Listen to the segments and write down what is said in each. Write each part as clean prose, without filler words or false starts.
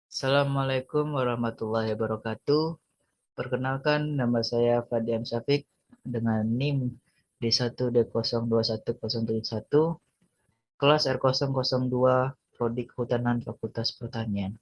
Assalamualaikum warahmatullahi wabarakatuh. Perkenalkan, nama saya Fadian Syafiq dengan NIM D1D02101, kelas R002, Prodi Kehutanan Fakultas Pertanian.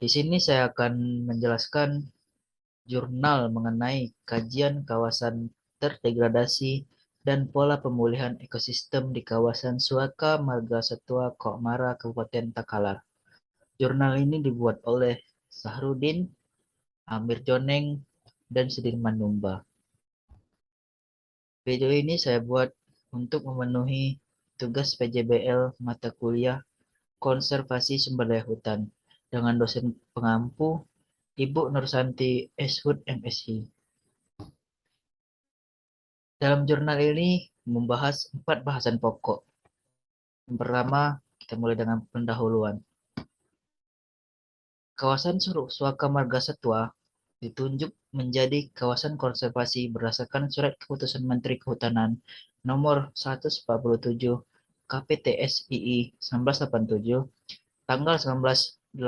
Di sini saya akan menjelaskan jurnal mengenai kajian kawasan terdegradasi dan pola pemulihan ekosistem di kawasan Suaka Marga Satwa Kokmara, Kabupaten Takalar. Jurnal ini dibuat oleh Sahrudin, Amir Joneng, dan Sudirman Numba. Video ini saya buat untuk memenuhi tugas PJBL mata kuliah Konservasi Sumber Daya Hutan dengan dosen pengampu Ibu Nursanti Eshud MSI. Dalam jurnal ini membahas 4 bahasan pokok. Yang pertama, kita mulai dengan pendahuluan. Kawasan Suaka Marga Satwa ditunjuk menjadi kawasan konservasi berdasarkan Surat Keputusan Menteri Kehutanan Nomor 147 KPTS II 1987 tanggal 19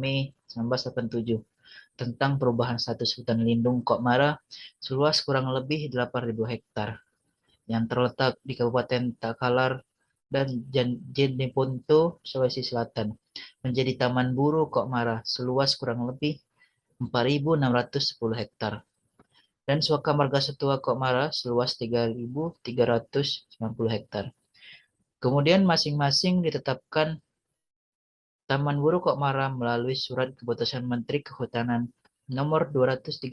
Mei 1987 tentang perubahan status hutan lindung Kokmara seluas kurang lebih 8.000 hektar yang terletak di Kabupaten Takalar dan Jeneponto, Sulawesi Selatan menjadi Taman Buru Kokmara seluas kurang lebih 4.610 hektar dan Suaka Marga Satwa Kokmara seluas 3.390 hektar. Kemudian masing-masing ditetapkan Taman Buru Kokmara melalui Surat Keputusan Menteri Kehutanan Nomor 237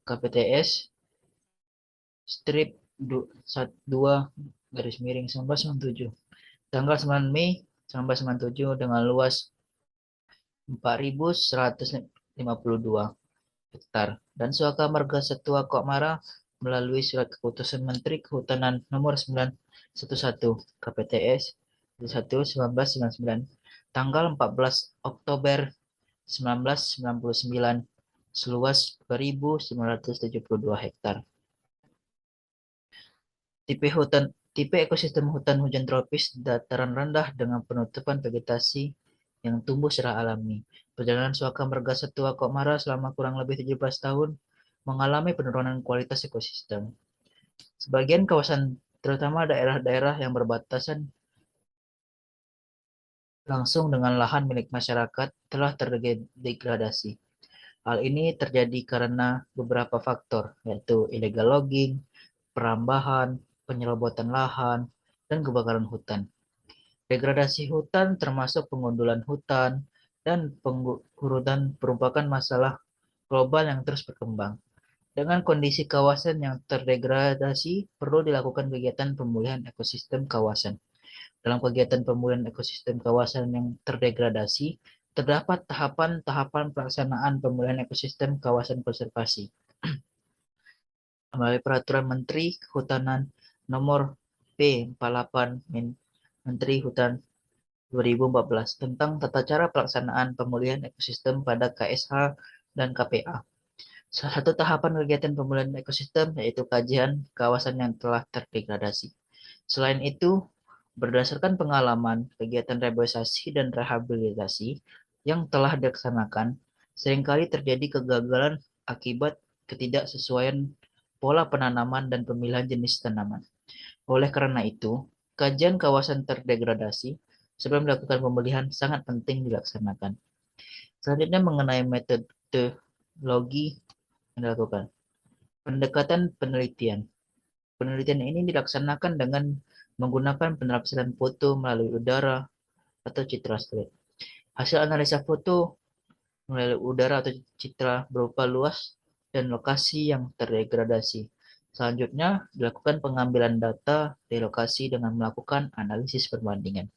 KPTS strip 2 tanggal 9 Mei 1997 dengan luas 4.152 hektar dan Suaka Marga Satwa Kokmara melalui Surat Keputusan Menteri Kehutanan Nomor 911 KPTS 1999 tanggal 14 Oktober 1999 seluas 2.972 hektar. Tipe ekosistem hutan hujan tropis dataran rendah dengan penutupan vegetasi yang tumbuh secara alami. Perjalanan Suaka Marga Satwa Kokmara selama kurang lebih 17 tahun mengalami penurunan kualitas ekosistem. Sebagian kawasan, terutama daerah-daerah yang berbatasan langsung dengan lahan milik masyarakat, telah terdegradasi. Hal ini terjadi karena beberapa faktor, yaitu illegal logging, perambahan, penyerobotan lahan, dan kebakaran hutan. Degradasi hutan termasuk pengundulan hutan dan penghurutan merupakan masalah global yang terus berkembang. Dengan kondisi kawasan yang terdegradasi, perlu dilakukan kegiatan pemulihan ekosistem kawasan. Dalam kegiatan pemulihan ekosistem kawasan yang terdegradasi, terdapat tahapan-tahapan pelaksanaan pemulihan ekosistem kawasan konservasi. Melalui Peraturan Menteri Kehutanan Nomor P48 Menteri Hutan 2014 tentang tata cara pelaksanaan pemulihan ekosistem pada KSH dan KPA. Salah satu tahapan kegiatan pemulihan ekosistem yaitu kajian kawasan yang telah terdegradasi. Selain itu, berdasarkan pengalaman, kegiatan reboisasi dan rehabilitasi yang telah dilaksanakan, seringkali terjadi kegagalan akibat ketidaksesuaian pola penanaman dan pemilihan jenis tanaman. Oleh karena itu, kajian kawasan terdegradasi sebelum melakukan pemulihan sangat penting dilaksanakan. Selanjutnya mengenai metodologi yang dilakukan. Pendekatan penelitian. Penelitian ini dilaksanakan dengan menggunakan penafsiran foto melalui udara atau citra satelit. Hasil analisa foto melalui udara atau citra berupa luas dan lokasi yang terdegradasi. Selanjutnya, dilakukan pengambilan data di lokasi dengan melakukan analisis perbandingan.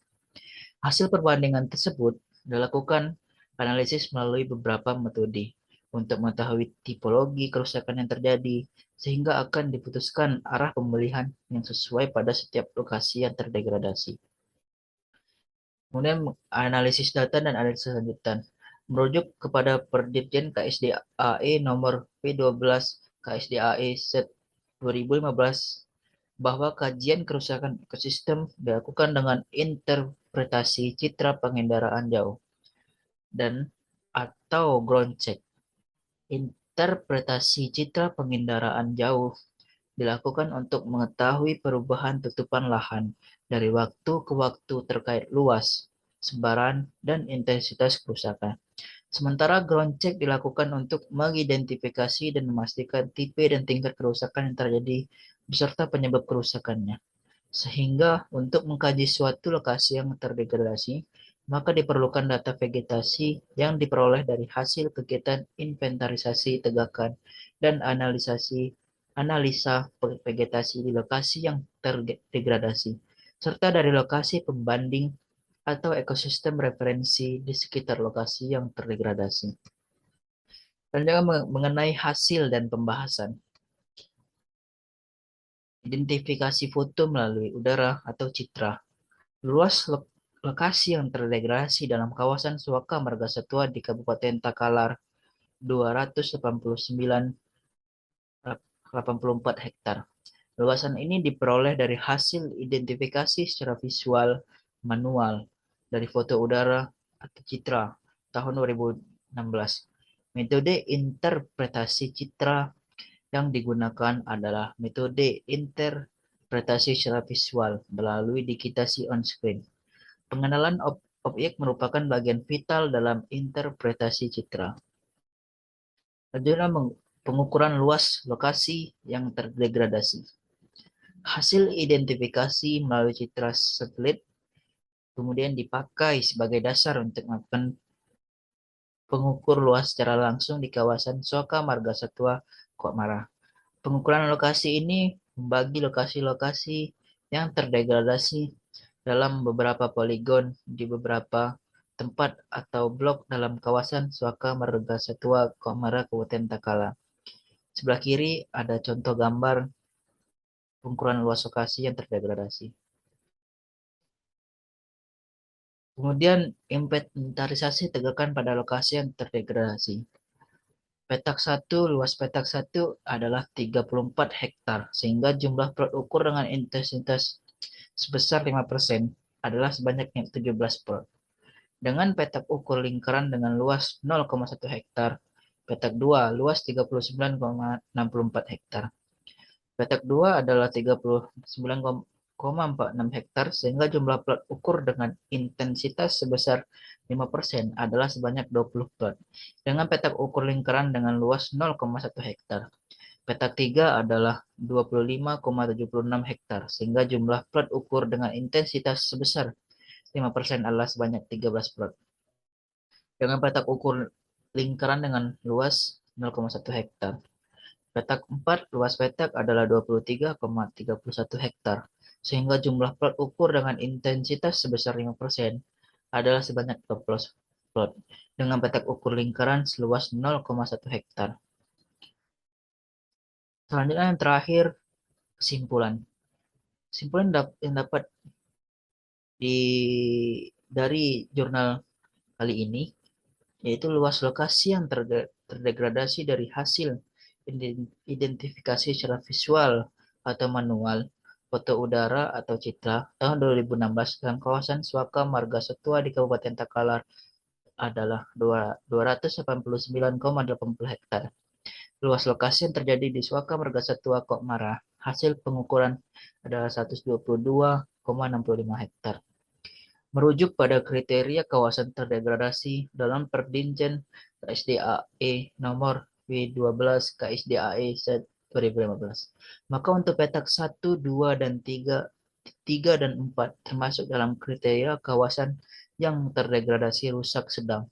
Hasil perbandingan tersebut dilakukan analisis melalui beberapa metode untuk mengetahui tipologi kerusakan yang terjadi, sehingga akan diputuskan arah pemulihan yang sesuai pada setiap lokasi yang terdegradasi. Kemudian analisis data dan analisis lanjutan. Merujuk kepada Perdirjen KSDAE nomor P12 KSDAE Set 2015 bahwa kajian kerusakan ekosistem dilakukan dengan interpretasi citra pengendaraan jauh dan atau ground check. Interpretasi citra pengendaraan jauh dilakukan untuk mengetahui perubahan tutupan lahan dari waktu ke waktu terkait luas, sebaran, dan intensitas kerusakan. Sementara ground check dilakukan untuk mengidentifikasi dan memastikan tipe dan tingkat kerusakan yang terjadi beserta penyebab kerusakannya. Sehingga untuk mengkaji suatu lokasi yang terdegradasi, maka diperlukan data vegetasi yang diperoleh dari hasil kegiatan inventarisasi tegakan dan analisa vegetasi di lokasi yang terdegradasi, serta dari lokasi pembanding atau ekosistem referensi di sekitar lokasi yang terdegradasi. Dan juga mengenai hasil dan pembahasan. Identifikasi foto melalui udara atau citra. Luas lokasi yang terdegradasi dalam kawasan Suaka Margasatwa di Kabupaten Takalar 289,84 hektar. Luasan ini diperoleh dari hasil identifikasi secara visual manual dari foto udara atau citra tahun 2016. Metode interpretasi citra yang digunakan adalah metode interpretasi secara visual melalui digitasi on-screen. Pengenalan objek merupakan bagian vital dalam interpretasi citra. Selanjutnya pengukuran luas lokasi yang terdegradasi. Hasil identifikasi melalui citra satelit kemudian dipakai sebagai dasar untuk melakukan pengukur luas secara langsung di kawasan Soka Margasatwa, Kokmara. Pengukuran lokasi ini membagi lokasi-lokasi yang terdegradasi dalam beberapa poligon di beberapa tempat atau blok dalam kawasan Suaka Margasatwa, Kokmara, Kabupaten Takala. Sebelah kiri ada contoh gambar pengukuran luas lokasi yang terdegradasi. Kemudian inventarisasi tegakan pada lokasi yang terdegradasi. Petak 1, luas petak 1 adalah 34 hektar, sehingga jumlah plot ukur dengan intensitas sebesar 5% adalah sebanyak 17 plot. Dengan petak ukur lingkaran dengan luas 0,1 hektar, petak 2 luas 39,64 hektar. Petak 2 adalah 39,46 hektar, sehingga jumlah plot ukur dengan intensitas sebesar 5% adalah sebanyak 20 plot. Dengan petak ukur lingkaran dengan luas 0,1 hektar. Petak 3 adalah 25,76 hektar, sehingga jumlah plot ukur dengan intensitas sebesar 5% adalah sebanyak 13 plot. Dengan petak ukur lingkaran dengan luas 0,1 hektar. Petak 4, luas petak adalah 23,31 hektar, sehingga jumlah plot ukur dengan intensitas sebesar 5% adalah sebanyak 12 plot, dengan petak ukur lingkaran seluas 0,1 hektar. Selanjutnya yang terakhir, kesimpulan. Kesimpulan yang dapat dari jurnal kali ini, yaitu luas lokasi yang terdegradasi dari hasil identifikasi secara visual atau manual, foto udara atau citra tahun 2016 dalam kawasan Suaka Margasatwa di Kabupaten Takalar adalah 289,80 hektar. Luas lokasi yang terjadi di Suaka Margasatwa Kokmara, hasil pengukuran adalah 122,65 hektar. Merujuk pada kriteria kawasan terdegradasi dalam Perdinjen KSDAE nomor W12 KSDAE 2015. Maka untuk petak 1, 2, dan 3 dan 4 termasuk dalam kriteria kawasan yang terdegradasi rusak sedang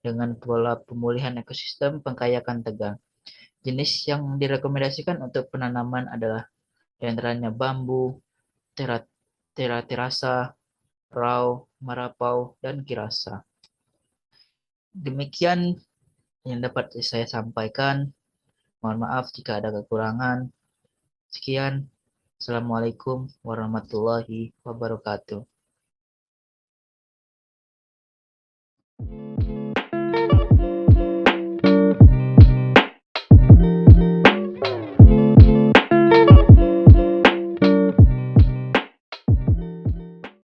dengan pola pemulihan ekosistem pengkayakan tegang. Jenis yang direkomendasikan untuk penanaman adalah diantaranya bambu, terasa, rau, marapau, dan kirasa. Demikian yang dapat saya sampaikan. Mohon maaf jika ada kekurangan. Sekian. Assalamualaikum warahmatullahi wabarakatuh.